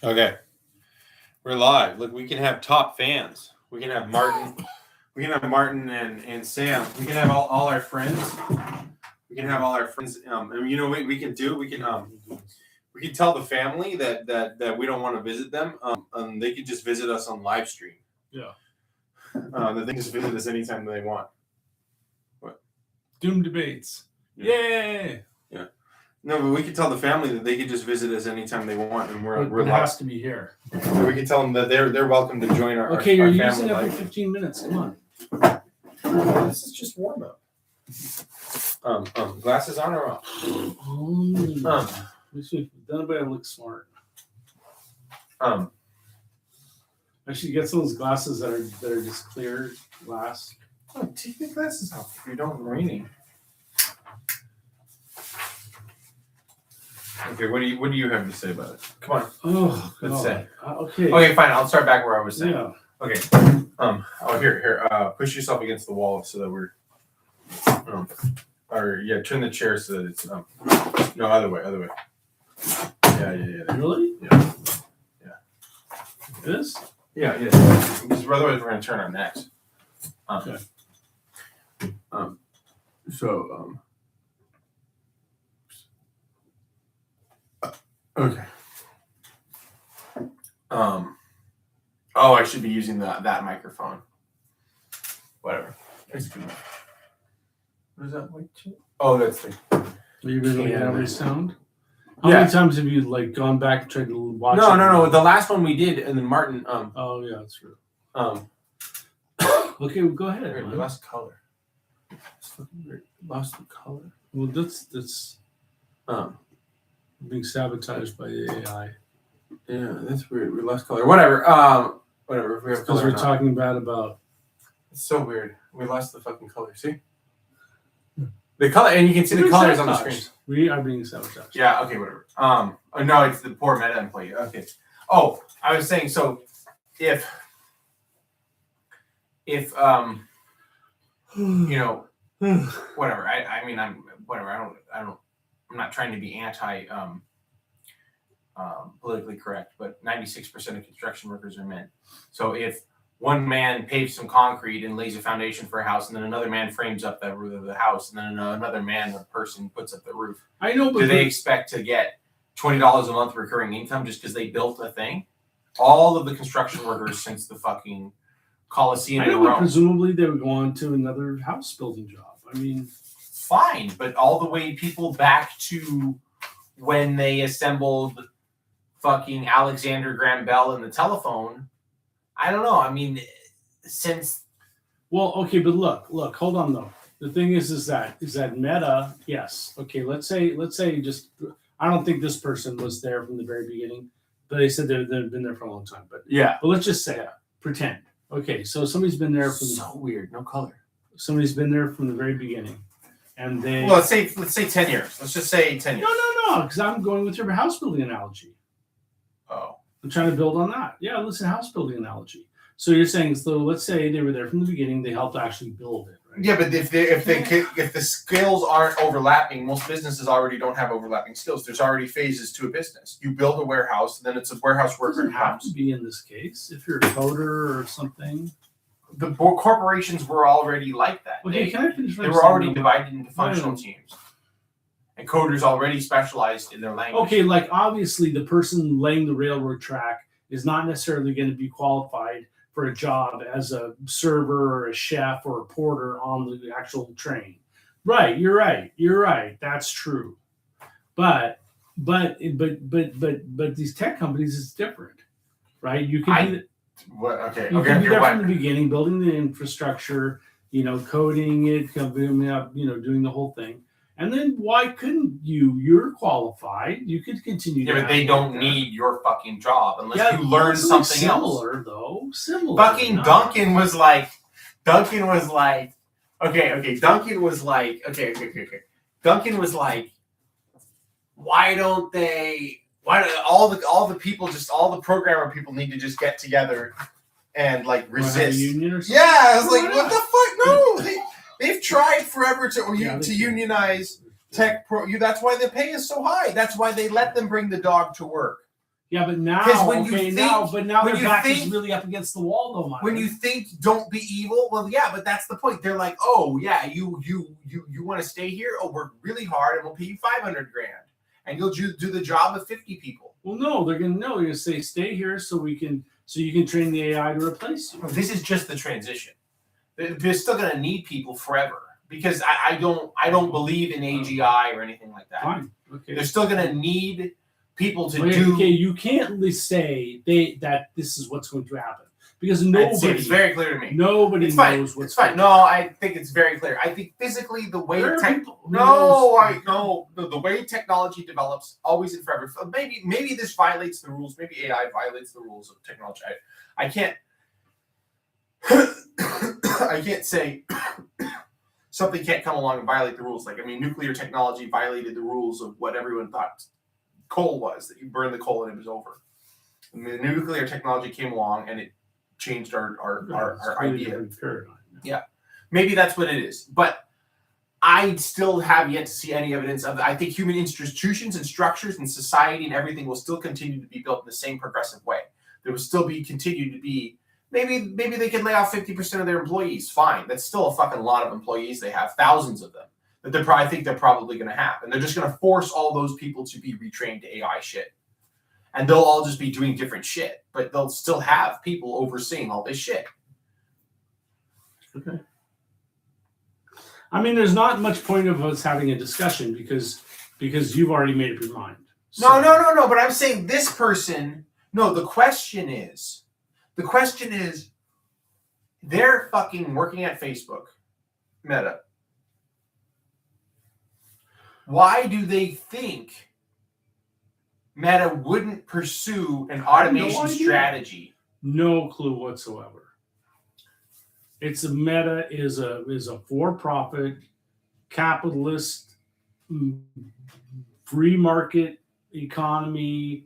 Okay, we're live. Look, we can have top fans. We can have Martin. We can have Martin and Sam. We can have all our friends. We can have all our friends. And you know what we can do? We can tell the family that we don't want to visit them. And they can just visit us on live stream. Yeah. That they can just visit us anytime they want. What? Doom debates. Yeah. Yay! Yeah. No, but we can tell the family that they can just visit us anytime they want, and we're It has to be here. We can tell them that they're welcome to join our. Okay, our you're family using it for life. 15 minutes. Come on. This is just warm up. Glasses on or off? Done by look smart. Um, Actually, get some of those glasses that are just clear glass. oh, take the glasses off if you don't raining. Okay, what do you have to say about it? Come on. Oh, Let's God. say. Okay. Okay, fine. I'll start back where I was saying. Yeah. Okay. Here. Push yourself against the wall so that we're. Turn the chair so that it's. No, other way. Yeah. Really? Yeah. This? Yeah. Because otherwise we're gonna turn our necks. Okay. Okay. Oh, I should be using that microphone. Whatever. It's good enough. What is that? Oh, that's the. Are you really Yeah. every sound? How Yeah. many times have you gone back and tried to watch it? No. The last one we did, and then Martin. Oh yeah, that's true. Okay, well, go ahead. We Man. lost color. It's fucking weird. Lost the color. Well, that's being sabotaged by the AI. Yeah, that's weird. We lost color. Whatever. Whatever. If we have Because color. we're or not. talking bad about. It's so weird. We lost the fucking color. See? The color, and you can see the colors on the screen. We are being sabotaged. Yeah, okay, whatever. No, it's the poor meta employee. Okay. Oh, I was saying, so if you know, whatever. I mean, I'm whatever. I'm not trying to be anti politically correct, but 96% of construction workers are men. So if one man paves some concrete and lays a foundation for a house, and then another man frames up the roof of the house, and then another man or person puts up the roof. I know, but Do they expect to get $20 a month recurring income just because they built a thing? All of the construction workers since the fucking Colosseum I in know, but Rome. presumably they would go on to another house building job. I mean, Fine, but all the way people back to when they assembled fucking Alexander Graham Bell and the telephone. I don't know. I mean, since well, okay, but look, hold on though. The thing is that Meta, yes, okay. Let's say just I don't think this person was there from the very beginning, but they said they've been there for a long time. But let's just say pretend. Okay, so somebody's been there from so weird, no color. Somebody's been there from the very beginning, and they. Well, let's say 10 years. Let's just say 10 years. No, because I'm going with your house building analogy. Oh. I'm trying to build on that. Yeah, listen, house building analogy. So you're saying, so let's say they were there from the beginning, they helped actually build it, right? Yeah, but if the skills aren't overlapping, most businesses already don't have overlapping skills. There's already phases to a business. You build a warehouse, then it's a warehouse It worker doesn't have comes. to be in this case. If you're a coder or something. The corporations were already like that. Okay, can I finish? They were already divided into functional teams. And coders already specialized in their language. Okay, like obviously the person laying the railroad track is not necessarily going to be qualified for a job as a server or a chef or a porter on the actual train. Right, you're right. That's true. But these tech companies is different, right? You can Okay. You can be there from the beginning, building the infrastructure, coding it, doing the whole thing. And then why couldn't you? You're qualified. You could continue. Yeah, but they don't need your fucking job unless you learn it's something else. Similar, though. Similar. Fucking Duncan was like, okay. Duncan was like, Duncan was like, why do all the people, just all the programmer people need to just get together and like resist? Union or something? Yeah, I was like, what the fuck? No, they've tried forever to unionize tech pro. That's why the pay is so high. That's why they let them bring the dog to work. Yeah, but now, 'Cause when you okay, think- now when their you back think- is really up against the wall, though, Mike. When you think don't be evil, well, yeah, but that's the point. They're like, oh yeah, you want to stay here? Oh, work really hard and we'll pay you $500,000, and you'll do the job of 50 people. Well, no, they're gonna say stay here so you can train the AI to replace you. This is just the transition. They're still gonna need people forever because I don't believe in AGI or anything like that. Fine, okay. They're still gonna need people to Okay, do. okay, you can't really say that this is what's going to happen because It's nobody very clear to me. nobody It's fine. knows what's It's fine. going No, to happen. I think it's very clear. I think physically the way There are tech. people who No, knows- the way technology develops always and forever. Maybe this violates the rules. Maybe AI violates the rules of technology. I can't. I can't say something can't come along and violate the rules. Like, I mean, nuclear technology violated the rules of what everyone thought coal was, that you burn the coal and it was over. And the nuclear technology came along and it changed our It's a really idea. different paradigm. Maybe that's what it is. But I still have yet to see any evidence of it. I think human institutions and structures and society and everything will still continue to be built in the same progressive way. There will still be continue to be maybe they can lay off 50% of their employees. Fine. That's still a fucking lot of employees. They have thousands of them that I think they're probably going to have. And they're just going to force all those people to be retrained to AI shit. And they'll all just be doing different shit, but they'll still have people overseeing all this shit. Okay. I mean, there's not much point of us having a discussion because you've already made up your mind. No. But I'm saying this person. No, the question is, they're fucking working at Facebook, Meta. Why do they think Meta wouldn't pursue an automation idea. strategy? No clue whatsoever. It's a Meta is a for-profit capitalist free market economy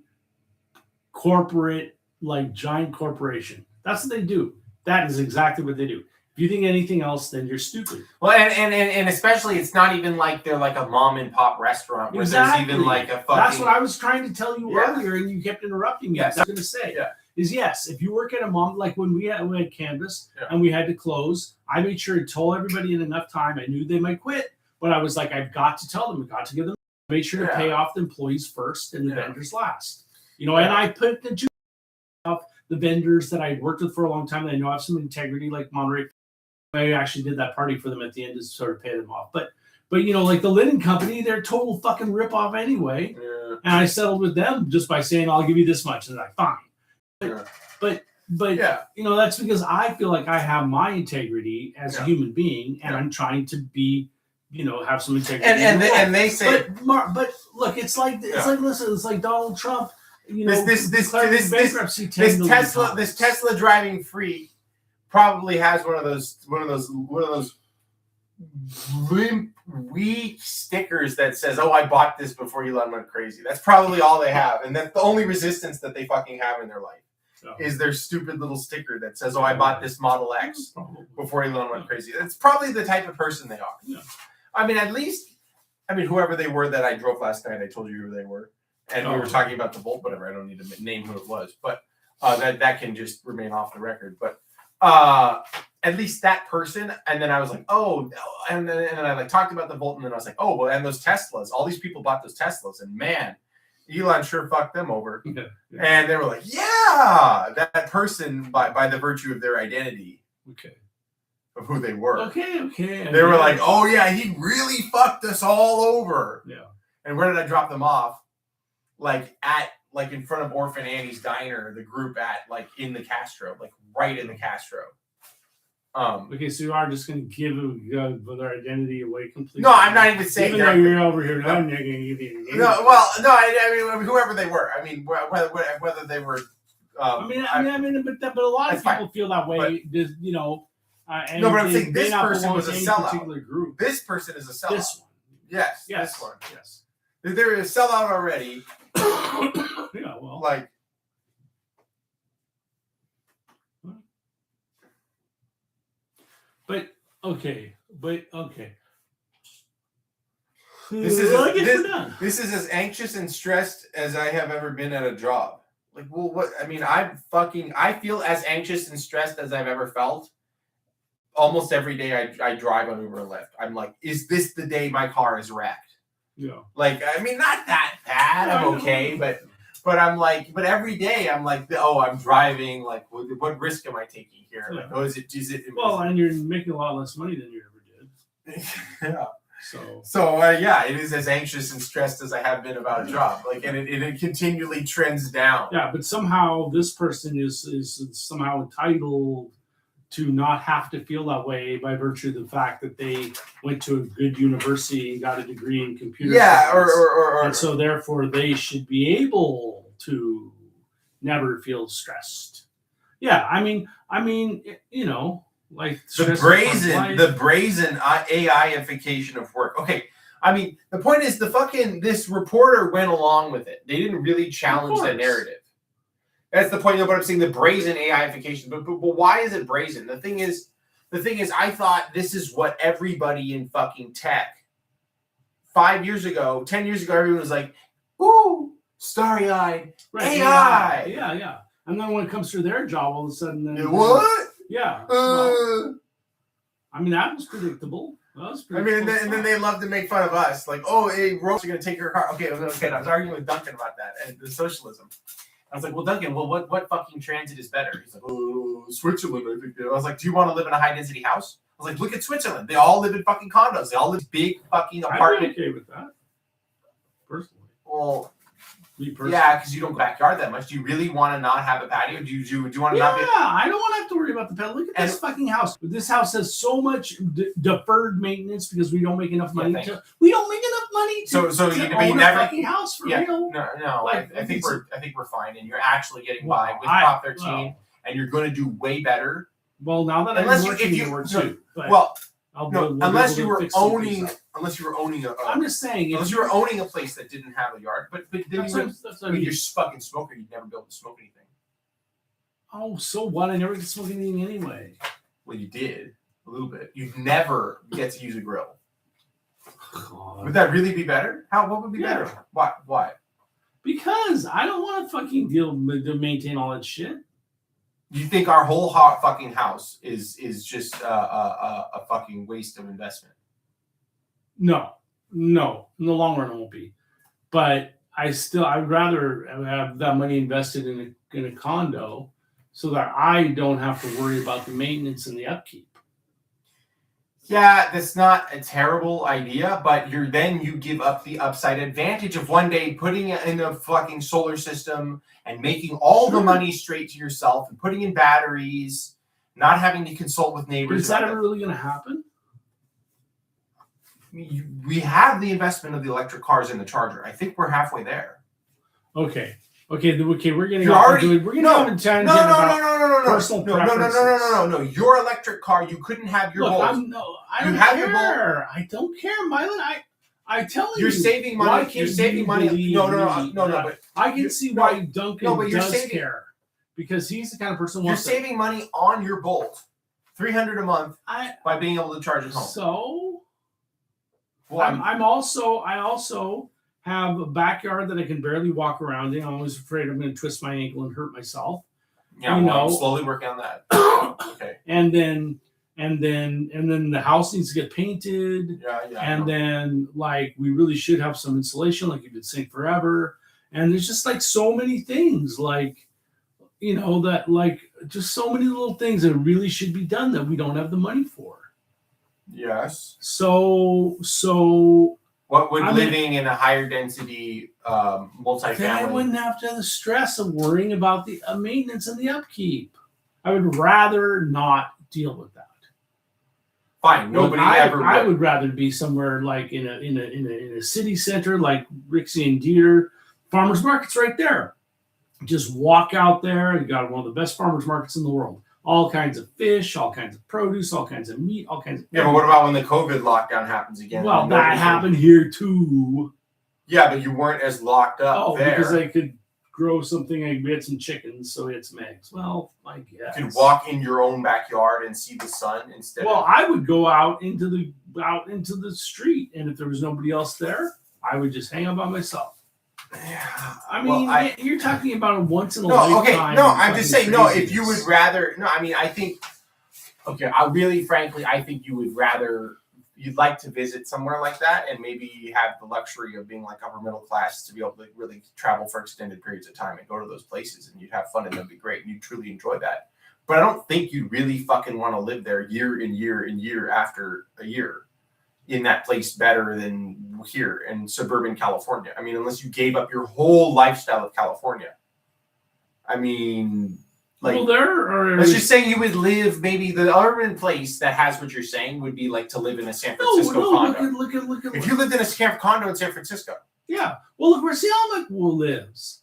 corporate, like giant corporation. That's what they do. That is exactly what they do. If you think anything else, then you're stupid. Well, and especially, it's not even like they're like a mom and pop restaurant where there's even like a fucking. That's what I was trying to tell you Yeah. earlier, and you kept interrupting me. Yes. That's what I was going to say. Yeah. Is yes, if you work at a mom, like when we had Canvas Yeah. and we had to close, I made sure to tell everybody in enough time. I knew they might quit, but I was like, I've got to tell them. I've got to give them. Make sure to Yeah. pay off the employees first and the Yeah. vendors last. You know, and Yeah. I put the vendors that I worked with for a long time. That I know have some integrity, like Monterey. I actually did that party for them at the end to sort of pay them off. But you know, like the linen company, they're total fucking ripoff anyway. Yeah. And I settled with them just by saying I'll give you this much, and they're like, fine. Yeah. But Yeah. you know, that's because I feel like I have my integrity as a Yeah. human being, and Yeah. I'm trying to be, you know, have some integrity. And they say but look, it's like Yeah. listen, it's like Donald Trump. You know, this declaring bankruptcy 10 this million Tesla times. this Tesla driving freak probably has one of those limp, weak stickers that says, "Oh, I bought this before Elon went crazy." That's probably all they have, and that's the only resistance that they fucking have in their life So, is their stupid little sticker that says, "Oh, I bought this Model X probably. before Elon went crazy." That's probably the type of person they are. Yeah. I mean, whoever they were that I drove last night, I told you who they were, and we were Oh. talking about the Volt, whatever. I don't need to name who it was, but that can just remain off the record. But at least that person, and then I was like, oh, no. And then I like talked about the Volt, and then I was like, oh, well, and those Teslas, all these people bought those Teslas, and man, Elon sure fucked them over. Yeah. And they were like, yeah, that person by the virtue of their identity Okay. of who they were. Okay. They were like, oh yeah, he really fucked us all over. Yeah. And where did I drop them off? Like in front of Orphan Annie's Diner, the group in the Castro, like right in the Castro. Okay, so you are just going to give their identity away completely? No, I'm not even saying even though they're- you're over here, no, I'm not going to give you. I mean, whoever they were. I mean, whether they were. But a lot of That's people feel that way. You know. And No, but I'm they saying this may not person belong was to a any sellout. particular group. This person is a sellout. This one. Yes. Yes. This one. Yes. They're a sellout already. Yeah. Well. Like. But okay. This Well, I guess this- we're done. This is as anxious and stressed as I have ever been at a job. Like, well, what? I mean, I feel as anxious and stressed as I've ever felt. Almost every day I drive on Uber and Lyft. I'm like, is this the day my car is wrecked? Yeah. Like, I mean, not that bad. I'm okay, but I'm like, but every day I'm like, oh, I'm driving. Like, what risk am I taking here? Like, oh, is it? Well, and you're making a lot less money than you ever did. Yeah. So Yeah, it is as anxious and stressed as I have been about a job. Like, and it continually trends down. yeah, but somehow this person is somehow entitled to not have to feel that way by virtue of the fact that they went to a good university and got a degree in computer Yeah, science. or And so therefore they should be able to never feel stressed. Yeah, I mean, you know, like the brazen AIification of work. Okay, I mean, the point is this reporter went along with it. They didn't really challenge the narrative. That's the point. But I'm saying the brazen AIification. But why is it brazen? The thing is, I thought this is what everybody in fucking tech 5 years ago, 10 years ago, everyone was like, "Ooh, starry-eyed AI." Yeah. And then when it comes to their job, all of a sudden, then What? Yeah. Well, I mean, that was predictable. I mean, and then they love to make fun of us, like, "Oh, hey, robots are going to take your car." Okay. I was arguing with Duncan about that and the socialism. I was like, "Well, Duncan, what fucking transit is better?" He's like, "Oh, Switzerland, I think." I was like, "Do you want to live in a high density house?" I was like, "Look at Switzerland. They all live in fucking condos. They all live in big fucking apartment." I'd be okay with that, personally. Well, me personally. yeah, because you don't go backyard that much. Do you really want to not have a patio? Do you want to not be? Yeah, I don't want to have to worry about the pet. Look at this fucking house. This house has so much deferred maintenance because we don't make enough money. We don't make enough money to own a fucking house for real. No. Like, I think we're fine, and you're actually getting by with Prop 13, and you're going to do way better. Well, now that I'm working more too. Unless you were owning a. I'm just saying. Unless you were owning a place that didn't have a yard, but then you're fucking smoker. You'd never be able to smoke anything. Oh, so what? I never get to smoke anything anyway. Well, you did a little bit. You'd never get to use a grill. God. Would that really be better? What would be better? Why? Because I don't want to fucking to maintain all that shit. You think our whole fucking house is just a fucking waste of investment? No. In the long run, it won't be. But I'd rather have that money invested in a condo so that I don't have to worry about the maintenance and the upkeep. Yeah, that's not a terrible idea, but you give up the upside advantage of one day putting it in a fucking solar system and making all the money straight to yourself and putting in batteries, not having to consult with neighbors. But is that ever really going to happen? We have the investment of the electric cars in the charger. I think we're halfway there. Okay. We're getting off into it. We're going to have a tangent about personal preferences. No. Your electric car, you couldn't have your Volt. I don't care. I don't care, Mylan. I tell you. You're saving money. You're saving money. No. But I can see why Duncan does care. Because he's the kind of person who wants saving money on your Bolt. $300 a month by being able to charge at home. So, well, I also have a backyard that I can barely walk around in. I'm always afraid I'm going to twist my ankle and hurt myself. Yeah, I'm slowly working on that. Okay. And then the house needs to get painted. Yeah. And then we really should have some insulation, like you've been saying forever. And there's just so many things, just so many little things that really should be done that we don't have the money for. Yes. So. What would living in a higher density multifamily? Then I wouldn't have to have the stress of worrying about the maintenance and the upkeep. I would rather not deal with that. Fine. I would rather be somewhere in a city center like Rixie and Deer. Farmers market's right there. Just walk out there. You got one of the best farmers markets in the world. All kinds of fish, all kinds of produce, all kinds of meat, all kinds of... Yeah, but what about when the COVID lockdown happens again? Well, that happened here too. Yeah, but you weren't as locked up there. Because I could grow something. I had some chickens, so we had some eggs. Well, I guess. You could walk in your own backyard and see the sun instead of... I would go out into the street, and if there was nobody else there, I would just hang out by myself. Yeah. I mean, Well, you're talking about a once in a no, okay, lifetime. no. I'm just saying, fucking no. If you would craziness. rather, no. I mean, I think. Okay, I really, frankly, I think you would rather. You'd like to visit somewhere like that, and maybe have the luxury of being like upper middle class to be able to really travel for extended periods of time and go to those places, and you'd have fun, and that'd be great, and you'd truly enjoy that. But I don't think you'd really fucking want to live there year in year and year after a year in that place better than here in suburban California. I mean, unless you gave up your whole lifestyle of California. I mean, like, well, there are. let's just say you would live maybe the urban place that has what you're saying would be like to live in a San Francisco condo. Look at. If you lived in a camp condo in San Francisco, Yeah. Well, look where Siamak lives.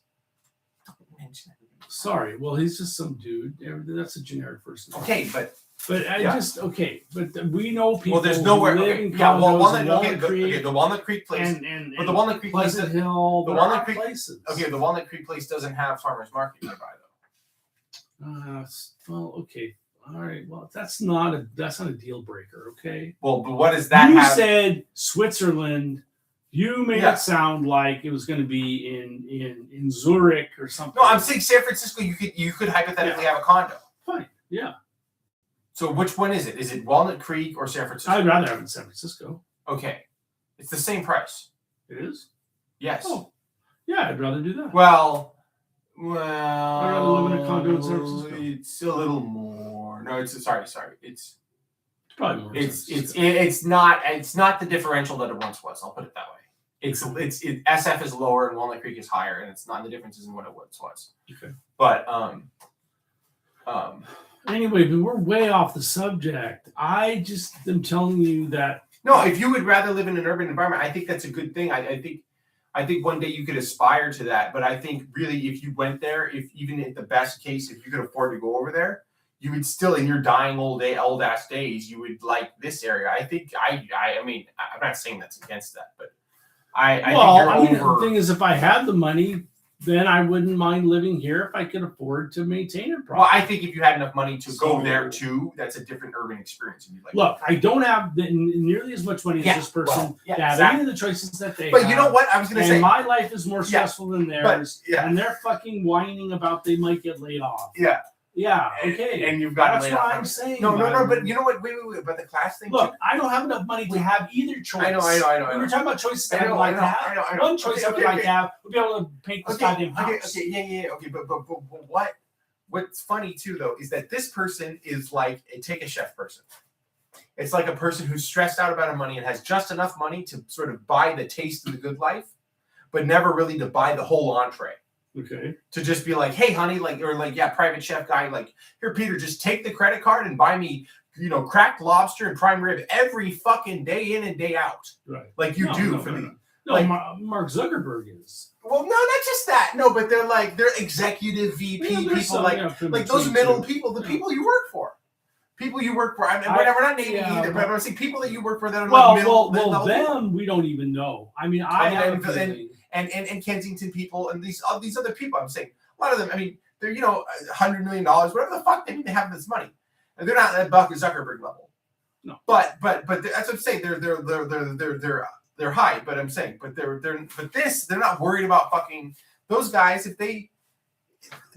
don't mention it. Sorry. Well, he's just some dude. That's a generic person. Okay, but But I Yeah. just okay. But we know people. well, there's nowhere. who live Okay, in yeah, well, condos in Walnut the Creek Walnut Creek place. and But the Walnut Creek place. Pleasant Hill. the there Walnut are Creek- places. Okay, the Walnut Creek place doesn't have farmers market nearby though. Well, okay. All right. Well, that's not a deal breaker. Okay. Well, but what does that you have? said Switzerland. You made Yeah. it sound like it was going to be in Zurich or something. No, I'm saying San Francisco. You could hypothetically have a condo. Fine. Yeah. So which one is it? Is it Walnut Creek or San Francisco? I'd rather have it in San Francisco. Okay, it's the same price. It is. Yes. Oh, yeah. I'd rather do that. Well, I'd rather live in a condo in San Francisco. It's a little more. No, it's sorry. It's Probably more. it's not the differential that it once was. I'll put it that way. SF is lower and Walnut Creek is higher, and it's not the difference isn't what it once was. Okay. But Anyway, but we're way off the subject. I just am telling you that. no, if you would rather live in an urban environment, I think that's a good thing. I think one day you could aspire to that. But I think really, if you went there, if even at the best case, if you could afford to go over there, you would still, in your dying old ass days, you would like this area. I think I mean, I'm not saying that's against that, but I think you're over. The thing is, if I had the money, then I wouldn't mind living here if I could afford to maintain it Well, properly. I think if you had enough money to go So- there too, that's a different urban experience. And you'd like, Look, I don't have nearly as much money Yeah, as this person well, yeah, to have exactly. any of the choices that they but have. you know what? I was going to And say, my life is more stressful than theirs. yeah. And they're fucking whining about they might get laid off. yeah, Yeah, okay. and you've got That's laid what off. I'm saying. No, man. but you know what? Wait, but the class thing. Look, too? I don't have enough money to have either choice. I know. We were talking about choices that I I'd know, like I to have. know. One choice I would like to have would be able to paint this goddamn house. Yeah. Okay, but what's funny too though is that this person is like a take a chef person. It's like a person who's stressed out about her money and has just enough money to sort of buy the taste of the good life, but never really to buy the whole entree. Okay. To just be like, hey, honey, private chef guy, like, here, Peter, just take the credit card and buy me, cracked lobster and prime rib every fucking day in and day out, Right. like you do for me. No, like- Mark Zuckerberg is. Well, no, not just that. No, but they're executive VP Yeah, there's people, some, like in those between, middle too. people, the Yeah. people you work for. People you work for. I mean, I- we're not naming yeah, either, but but- I'm saying people that you work for that are Well, like middle well, level people. them we don't even know. I mean, I I mean, have a and- feeling. and Kensington people and these other people. I'm saying a lot of them. I mean, they're $100 million, whatever the fuck they have this money, and they're not at Buck Zuckerberg level. No. But that's what I'm saying. They're high. But I'm saying, but they're not worried about fucking those guys if they.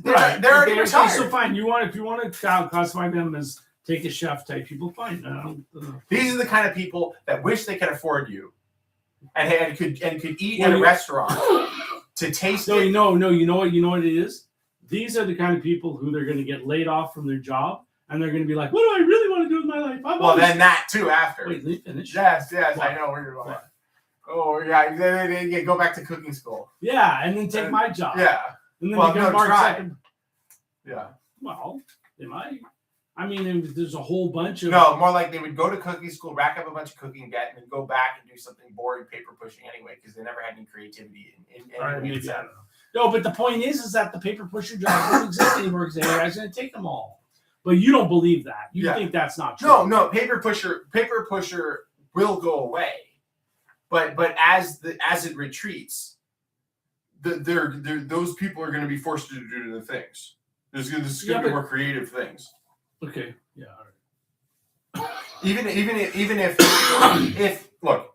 They're already Okay, retired. So fine. If you want to classify them as take a chef type people, fine. These are the kind of people that wish they could afford you, and could eat Well, at a you- restaurant to taste No, it. you know what it is. These are the kind of people who they're going to get laid off from their job, and they're going to be like, "What do I really want to do with my life?" Well, then that too after. wait, let me finish. Yes, What? I know where you're going. What? Oh yeah, they go back to cooking school. Yeah, and then take my job. Yeah, and then Well, become no, Mark try. Zuckerberg. yeah. Well, they might. I mean, there's a whole bunch of No, more like they would go to cooking school, rack up a bunch of cooking debt, and then go back and do something boring, paper pushing anyway, because they never had any creativity. All right, maybe, I don't know. No, but the point is that the paper pusher job doesn't exist anymore because AI is going to take them all. But you don't believe that. You Yeah. think that's not true. No, paper pusher will go away, but as it retreats, those people are going to be forced to do the things. There's going to be more creative things. Okay. Yeah. All right. Even if look,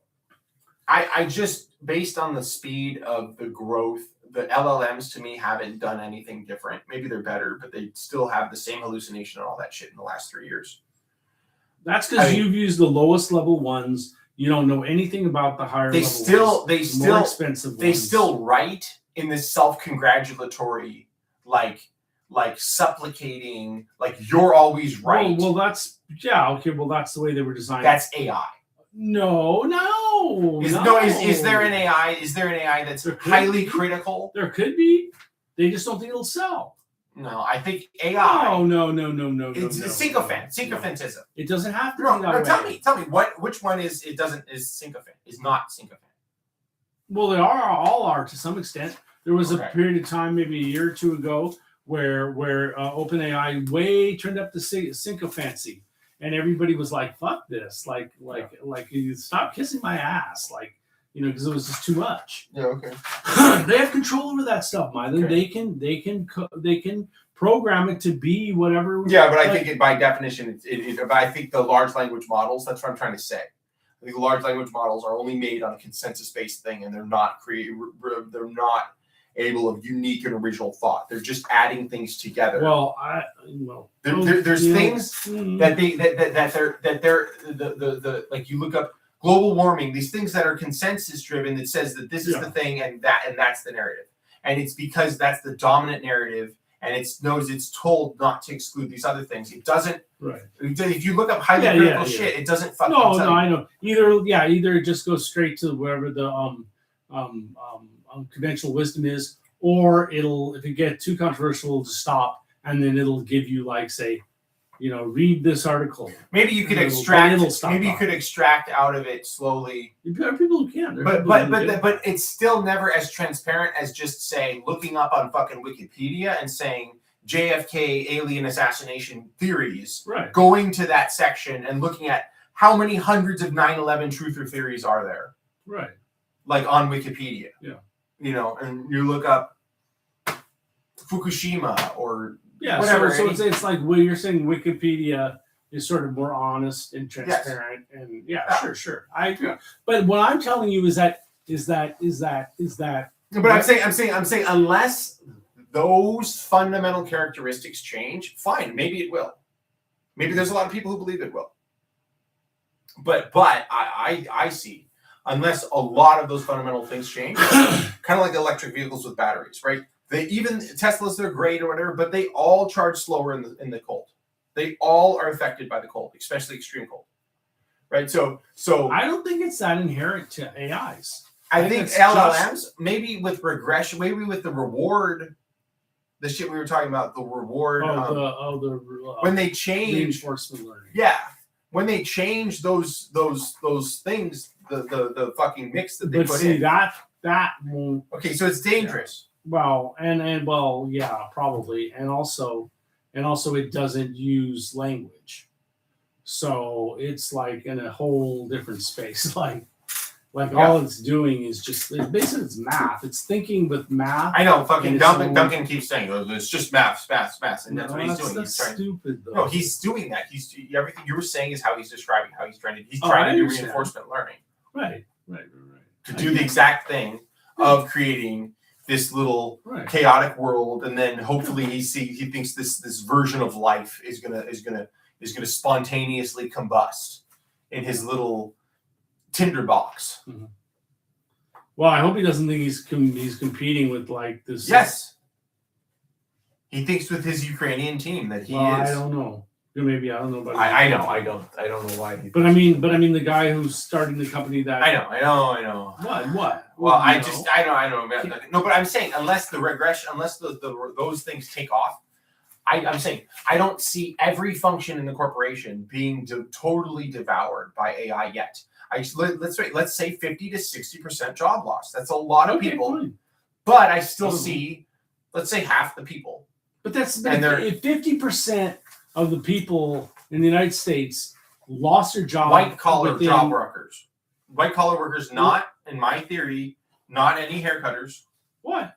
I just, based on the speed of the growth, the LLMs to me haven't done anything different. Maybe they're better, but they still have the same hallucination and all that shit in the last 3 years. That's because I mean- you've used the lowest level ones. You don't know anything about the higher They level still, ones. they More still, expensive they ones. still write in this self-congratulatory, like supplicating, like you're always right. Well, that's okay. Well, that's the way they were designed. That's AI. No. Is there an AI? Is there an AI that's There could highly be. critical? There could be. They just don't think it'll sell. No, I think AI. No. It's sycophantism. It doesn't have to No, be that no, way. tell me, which one is sycophant? Is not sycophant. Well, they all are to some extent. There was Okay. a period of time, maybe a year or two ago, where OpenAI way turned up the sycophancy, and everybody was like, "Fuck this!" Like you stop kissing my ass, because it was just too much. Yeah. Okay. They have control over that stuff, Mylan. Okay. They can program it to be whatever. Yeah, but I think by definition, but I think the large language models. That's what I'm trying to say. I think the large language models are only made on a consensus-based thing, and they're not They're not able of unique and original thought. They're just adding things together. There's things that they're like, you look up global warming, these things that are consensus driven that says that this is the thing and that's the narrative, and it's because that's the dominant narrative, and it's told not to exclude these other things. It doesn't. Right. If you look up highly critical shit, it doesn't fucking tell you. I know. Either it just goes straight to wherever the conventional wisdom is, or if it gets too controversial, it'll just stop, and then it'll give you read this article. Maybe you could It'll extract. stop Maybe you talking. could extract out of it slowly. There are people who can. But it's still never as transparent as just saying, looking up on fucking Wikipedia and saying JFK alien assassination theories, right. going to that section and looking at how many hundreds of 9/11 truther theories are there, Right. like on Wikipedia. Yeah. And you look up Fukushima or whatever. whatever. So it's like what you're saying. Wikipedia is sort of more honest and transparent, and sure. I agree. Yeah. But what I'm telling you is that. But I'm saying unless those fundamental characteristics change, fine, maybe it will. Maybe there's a lot of people who believe it will. But I see, unless a lot of those fundamental things change, kind of like electric vehicles with batteries, right? Even Teslas, they're great or whatever, but they all charge slower in the cold. They all are affected by the cold, especially extreme cold, right? So I don't think it's that inherent to AIs. I think LLMs, maybe with regression, maybe with the reward, the shit we were talking about, the reward. When they change reinforcement learning. Yeah, when they change those things, the fucking mix that they put in. that won't. Okay, so it's dangerous. Well, probably, and also it doesn't use language, so it's like in a whole different space. All it's doing is basically it's math. It's thinking with math. I know, fucking Duncan keeps saying, it's just math, and that's what he's doing. That's stupid, though. No, he's doing that. He's everything you were saying is how he's describing how he's trying to do reinforcement learning. Right. To do the exact thing of creating this little chaotic world, and then hopefully he thinks this version of life is gonna spontaneously combust in his little tinderbox. Mm-hmm. Well, I hope he doesn't think he's competing with this. Yes, he thinks with his Ukrainian team that he is. I don't know. Maybe I don't know. But I know. I don't know why. But I mean, the guy who's starting the company that. I know. What? Well, I know. No, but I'm saying unless the regression, unless those things take off, I'm saying I don't see every function in the corporation being totally devoured by AI yet. Let's say 50 to 60% job loss. That's a lot of people. Fine. But I still see, let's say, half the people. But if 50% of the people in the United States lost their job, white collar workers, not in my theory, not any haircutters. What?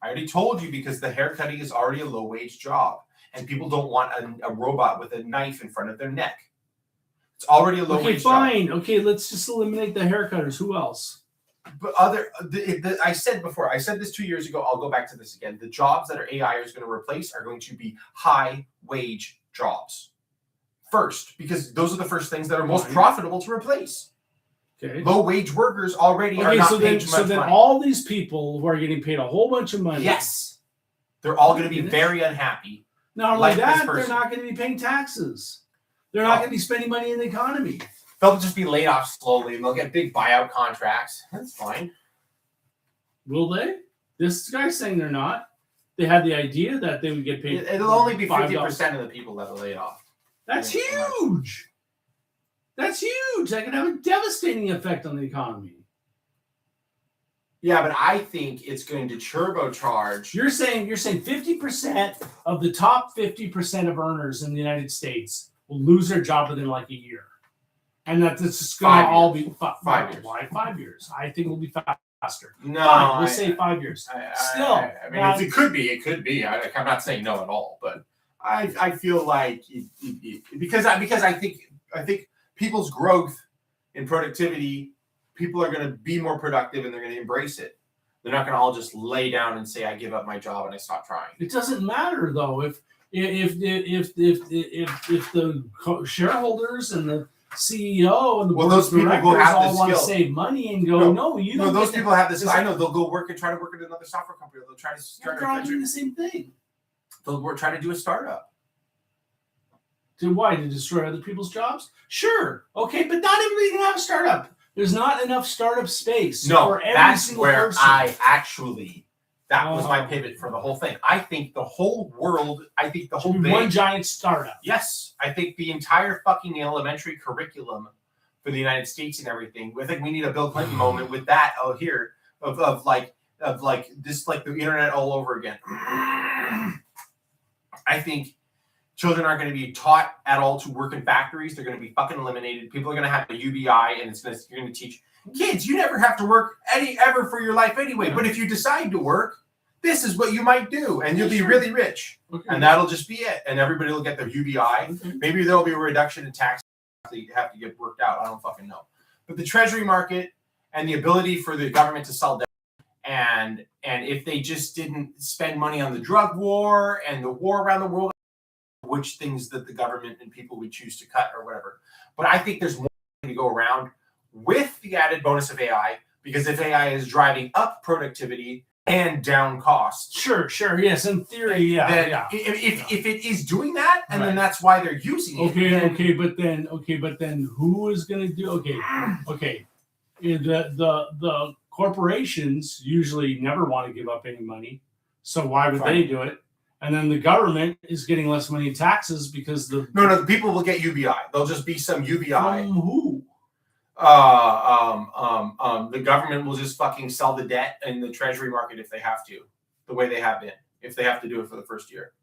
I already told you, because the haircutting is already a low wage job, and people don't want a robot with a knife in front of their neck. It's already a low wage job. Okay, let's just eliminate the haircutters. Who else? But I said before, I said this 2 years ago. I'll go back to this again. The jobs that AI is going to replace are going to be high wage jobs first, because those are the first things that are most profitable to replace. Okay. Low wage workers already are not paid much money. All these people who are getting paid a whole bunch of money. Yes, they're all going to be very unhappy. Not only that, they're not going to be paying taxes. They're not going to be spending money in the economy. They'll just be laid off slowly, and they'll get big buyout contracts. That's fine. Will they? This guy's saying they're not. They had the idea that they would get paid. It'll only be 50% of the people that are laid off. That's huge. That's huge. That can have a devastating effect on the economy. Yeah, but I think it's going to turbocharge. You're saying 50% of the top 50% of earners in the United States will lose their job within like a year. And that this is going to all be 5 years. Why 5 years? I think it will be faster. No, fine, we'll say 5 years. Still, I mean, it could be. It could be. I'm not saying no at all, but I feel like because I think people's growth in productivity, people are going to be more productive and they're going to embrace it. They're not going to all just lay down and say, "I give up my job and I stop trying." It doesn't matter though if the shareholders and the CEO and the board of directors all want to save money and go, no, you don't. No, those people have this. I know they'll go work and try to work at another software company. Or they'll try to start. They're all doing the same thing. They'll try to do a startup. Why? To destroy other people's jobs? Sure. Okay, but not everybody can have a startup. There's not enough startup space for every single person. That was my pivot for the whole thing. I think the whole world, one giant startup. Yes. I think the entire fucking elementary curriculum for the United States and everything. I think we need a Bill Clinton moment with that of this, like the internet all over again. I think children aren't going to be taught at all to work in factories. They're going to be fucking eliminated. People are going to have a UBI, and you're going to teach kids, you never have to work ever for your life anyway. But if you decide to work, this is what you might do, and you'll be really rich. Okay. And that'll just be it. And everybody will get their UBI. Okay. Maybe there'll be a reduction in tax that have to get worked out. I don't fucking know. But the treasury market and the ability for the government to sell debt, and if they just didn't spend money on the drug war and the war around the world, which things that the government and people would choose to cut or whatever. But I think there's more to go around with the added bonus of AI, because if AI is driving up productivity and down costs. Sure. Yes, in theory, yeah. If it is doing that, and then that's why they're using it. Okay, but then who is going to do? Okay. The corporations usually never want to give up any money, so why would they do it? And then the government is getting less money in taxes because the people will get UBI. There'll just be some UBI. From who? The government will just fucking sell the debt in the treasury market if they have to, the way they have been, if they have to do it for the first year.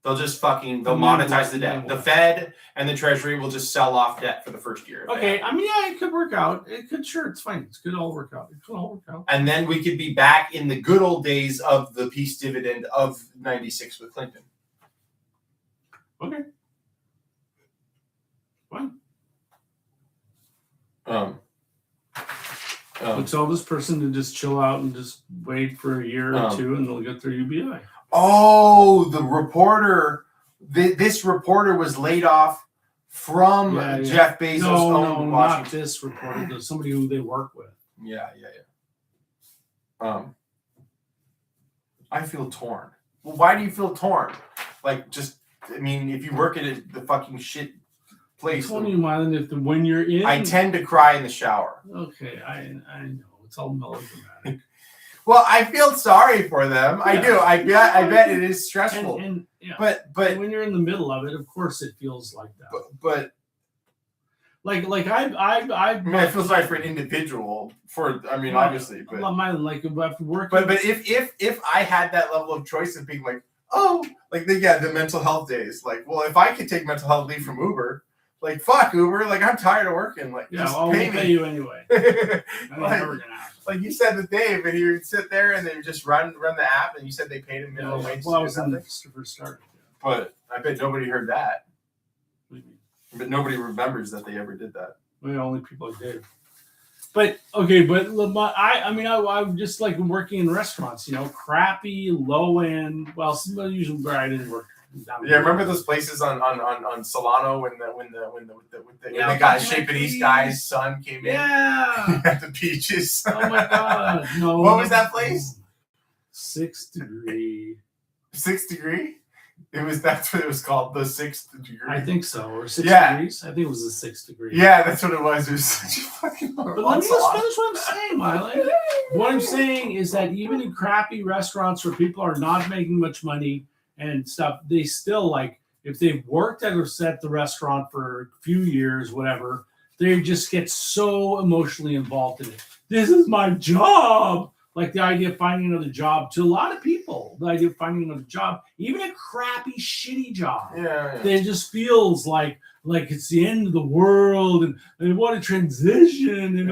They'll just they'll monetize the debt. The Fed and the treasury will just sell off debt for the first year. Okay, I mean, yeah, it could work out. It's fine. It could all work out. And then we could be back in the good old days of the peace dividend of 96 with Clinton. Okay. Fine. Tell this person to just chill out and just wait for a year or two, and they'll get their UBI. Oh, the reporter! This reporter was laid off from Jeff Bezos' own Washington. Not this reporter. Somebody who they work with. Yeah. I feel torn. Well, why do you feel torn? If you work at the fucking shit place. Tell me, Mylan, when you're in, I tend to cry in the shower. Okay, I know it's all melodramatic. Well, I feel sorry for them. Yeah. I do. I bet it is stressful. But when you're in the middle of it, of course, it feels like that. But I feel sorry for an individual. Obviously, but after work. But if I had that level of choice of being like, the mental health days, if I could take mental health leave from Uber. Fuck Uber. I'm tired of working. I'll pay you anyway. Never gonna happen. You said with Dave, and he would sit there and they would just run the app, and you said they paid him minimum wage. Well, I was on the first start. But I bet nobody heard that. But nobody remembers that they ever did that. Well, only people like Dave. But okay, but I mean, I'm just like working in restaurants, crappy, low end. Well, usually where I didn't work. Yeah, remember those places on Solano when the Yeah, guy fucking Japanese beach. guy's son came in Yeah. at the beaches. Oh my god. No. What was that place? 6th Degree. 6th Degree? That's what it was called, the 6th Degree. I think so, or 6 Yeah. degrees. I think it was the 6th degree. Yeah, that's what it was. It was such a fucking But let me just finish what I'm saying, Miley. What I'm saying is that even in crappy restaurants where people are not making much money and stuff, they still like if they've worked at the restaurant for a few years, whatever, they just get so emotionally involved in it. This is my job. Like the idea of finding another job to a lot of people, the idea of finding another job, even a crappy, shitty job, Yeah. it just feels like it's the end of the world and what a transition and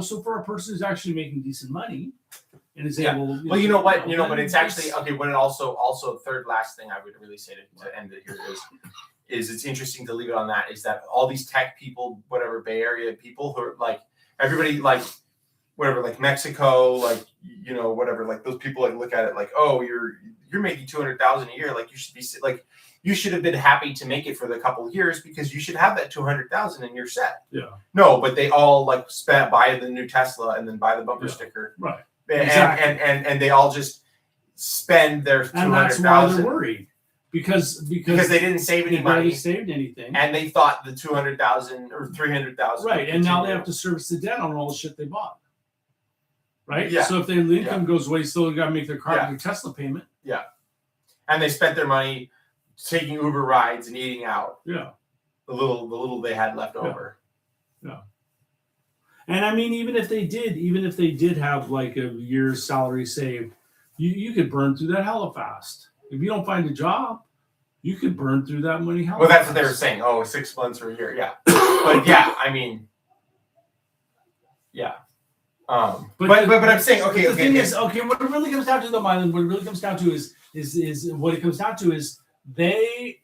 so for a person who's actually making decent money and is able. Well, you know what? But it's actually okay. What it also third last thing I would really say to end it here is it's interesting to leave it on that is that all these tech people, whatever Bay Area people who are like everybody like. Whatever, like Mexico, like whatever, like those people like look at it like, oh, you're making $200,000 a year, like you should be like you should have been happy to make it for the couple of years because you should have that $200,000 and you're set. Yeah. No, but they all like buy the new Tesla and then buy the bumper sticker. Right. Exactly. And they all just spend their $200,000. And that's why they're worried because they didn't save any money. They saved anything. And they thought the $200,000 or $300,000. Right, and now they have to service the debt on all the shit they bought. Right? Yeah. So if their income goes away, still got to make their their Tesla payment. Yeah. And they spent their money taking Uber rides and eating out. Yeah. The little they had left over. Yeah. And I mean, even if they did have like a year's salary saved, you could burn through that hella fast. If you don't find a job, you could burn through that money hella Well, that's fast. what they were saying. Oh, 6 months or a year. Yeah. But yeah, I mean, yeah. But I'm saying the thing is, what it really comes down to though, Mylan, what it really comes down to is what it comes down to is they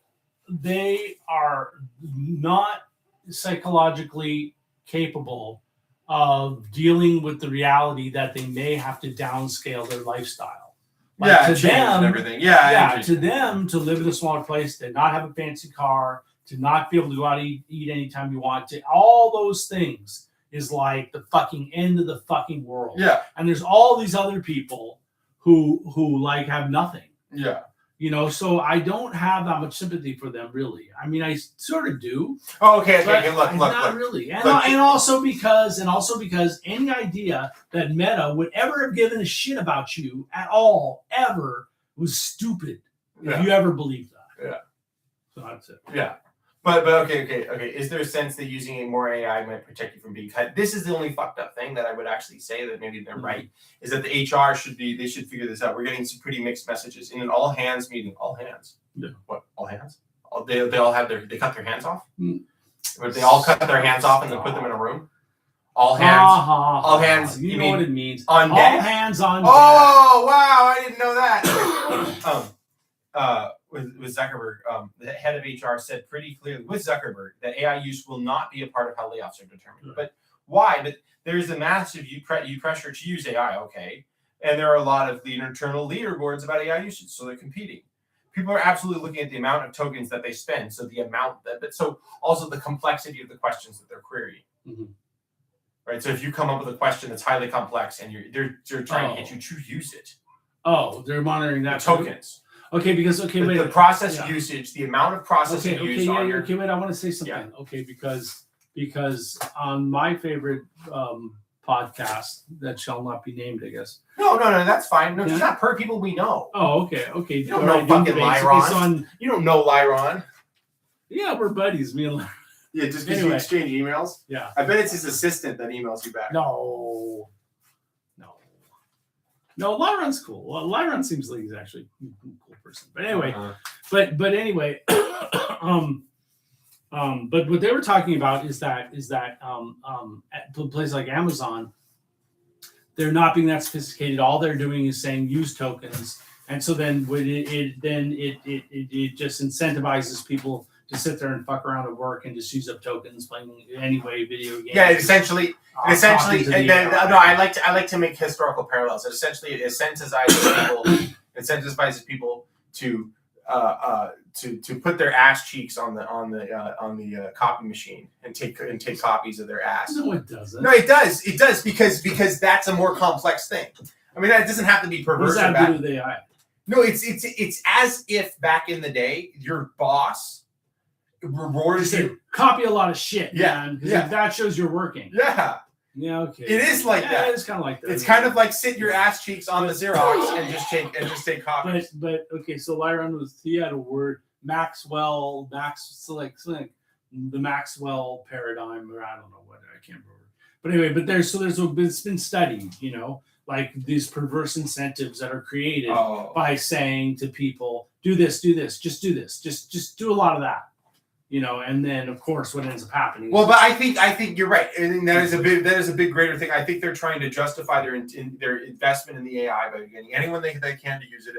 are not psychologically capable of dealing with the reality that they may have to downscale their lifestyle. To them, and everything. To them, to live in a smaller place, to not have a fancy car, to not be able to go out and eat anytime you want, to all those things is like the fucking end of the fucking world. Yeah. And there's all these other people who like have nothing. Yeah. So I don't have that much sympathy for them, really. I mean, I sort of do. Oh, okay. Look. Not really. And also because any idea that Meta would ever have given a shit about you at all, ever, was stupid. If you ever believed that. Yeah. So that's it. Yeah. But okay. Is there a sense that using more AI might protect you from being cut? This is the only fucked up thing that I would actually say that maybe they're right. Is that the HR should figure this out. We're getting some pretty mixed messages in an all hands meeting. All hands. Yeah. What? All hands? They all have they cut their hands off. Mm. They all cut their hands off and then put them in a room. All hands. All hands. You know what it means. On all deck? Hands on deck. Oh wow! I didn't know that. With Zuckerberg, the head of HR said pretty clearly with Zuckerberg that AI use will not be a part of how layoffs are determined. Right. But why? But there's a massive pressure to use AI, okay? And there are a lot of the internal leaderboards about AI usage, so they're competing. People are absolutely looking at the amount of tokens that they spend, so the amount but so also the complexity of the questions that they're querying. Mm-hmm. Right. So if you come up with a question that's highly complex and they're trying to get you to use it. Oh, they're monitoring that tokens. Okay, because wait, the process usage, the amount of processing used on your. Okay, wait. I want to say something. Yeah. Okay, because on my favorite podcast that shall not be named, I guess. No, that's fine. No, it's not per people we know. Oh, okay. You don't know fucking Lyron. You don't know Lyron. Yeah, we're buddies. Me and Lyron. Yeah, just because you exchange emails. Yeah. I bet it's his assistant that emails you back. No, Lyron's cool. Well, Lyron seems like he's actually a cool person. But anyway, but anyway, but what they were talking about is that at places like Amazon, they're not being that sophisticated. All they're doing is saying use tokens, and so then it just incentivizes people to sit there and fuck around at work and just use up tokens playing anyway video games. Yeah, essentially, talking to the and then, AI. no, I like to make historical parallels. It essentially incentivizes people to put their ass cheeks on the copy machine and take copies of their ass. No, it doesn't. No, it does. It does because that's a more complex thing. I mean, it doesn't have to be What perverse. does that or have to bad. do with AI? No, it's as if back in the day your boss rewards Just say, you. copy a lot of shit, Yeah, man, because yeah. that shows you're working. Yeah, Yeah, okay. it is like that. It's kind of like that. It's kind of like sit your ass cheeks on the Xerox and just take copies. But okay, so Lyron he had a word the Maxwell paradigm, or I don't know what, I can't remember. But anyway, it's been studied, like these perverse incentives that are created Oh. by saying to people, do this, just do this, just do a lot of that, and then of course what ends up happening. Well, but I think you're right. I think that is a big greater thing. I think they're trying to justify their investment in the AI by getting anyone they can to use it.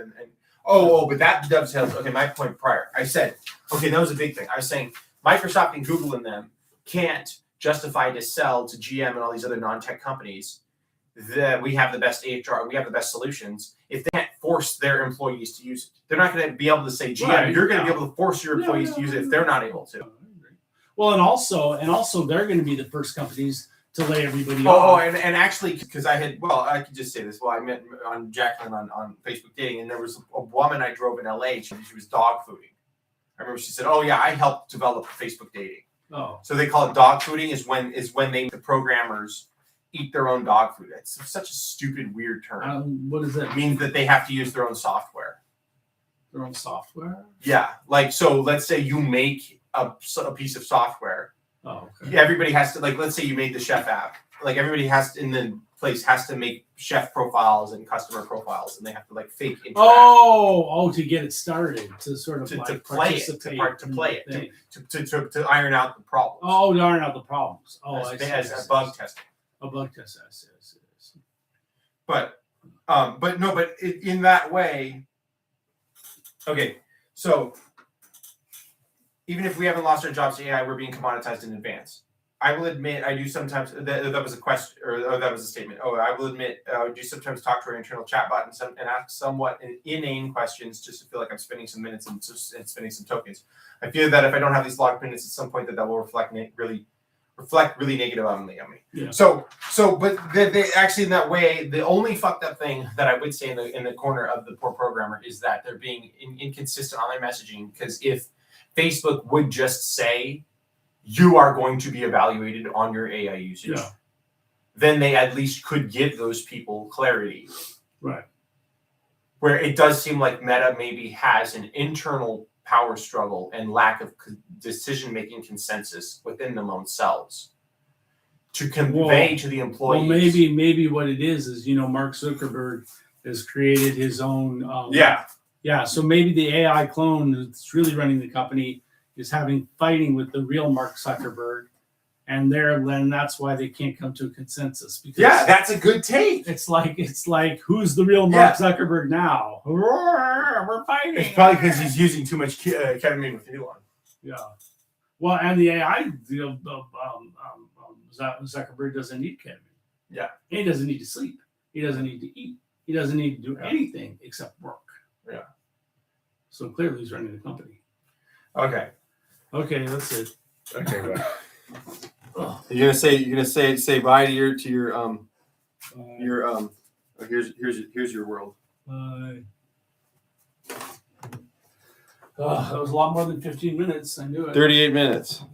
But that dovetails. Okay, my point prior. I said, okay, that was a big thing. I was saying Microsoft and Google and them can't justify to sell to GM and all these other non-tech companies that we have the best HR, we have the best solutions. If they can't force their employees to use it, they're not going to be able to say, GM, Right, you're going to yeah. be able to force your employees to use it if they're not able to. Well, and also they're going to be the first companies to lay everybody Oh, off. and actually, because I could just say this. Well, I met on Jacqueline on Facebook dating, and there was a woman I drove in LA. She was dog fooding. I remember she said, "Oh yeah, I helped develop Facebook dating." Oh, So they call it dog fooding. Is when the programmers eat their own dog food. It's such a stupid, weird term. what is It that? means that they have to use their own software. Their own software? Yeah, like so. Let's say you make a piece of software. Oh, okay. Everybody has to, like, let's say you made the Chef app. Like everybody has in the place has to make chef profiles and customer profiles, and they have to like fake interact To get it started, to sort of to like play it, participate to play in the it, thing. to iron out the problems. Oh, to iron out the problems. Oh, I see. as bug testing. A bug test. I see. But in that way, okay. So even if we haven't lost our jobs to AI, we're being commoditized in advance. I will admit I do sometimes. That was a question, or that was a statement. Oh, I will admit I do sometimes talk to our internal chatbot and ask somewhat inane questions just to feel like I'm spending some minutes and spending some tokens. I feel that if I don't have these logged minutes at some point, that will reflect really negative on me. Yeah. But they actually in that way, the only fucked up thing that I would say in the corner of the poor programmer is that they're being inconsistent on their messaging. Because if Facebook would just say, you are going to be evaluated on your AI usage, then they at least could give those people clarity. Right. Where it does seem like Meta maybe has an internal power struggle and lack of decision-making consensus within them themselves to convey to the employees. Well, maybe what it is Mark Zuckerberg has created his own. So maybe the AI clone that's really running the company is fighting with the real Mark Zuckerberg, and then that's why they can't come to a consensus. Because that's a good take. It's like who's the real Mark Zuckerberg now? We're fighting. It's probably because he's using too much ketamine with Elon. Yeah. Well, and the AI, Zuckerberg doesn't need ketamine. Yeah. He doesn't need to sleep. He doesn't need to eat. He doesn't need to do anything except work. Yeah. So clearly he's running the company. Okay, that's it. Okay, right. You're gonna say bye to your here's your world. Bye. That was a lot more than 15 minutes. I knew it. 38 minutes.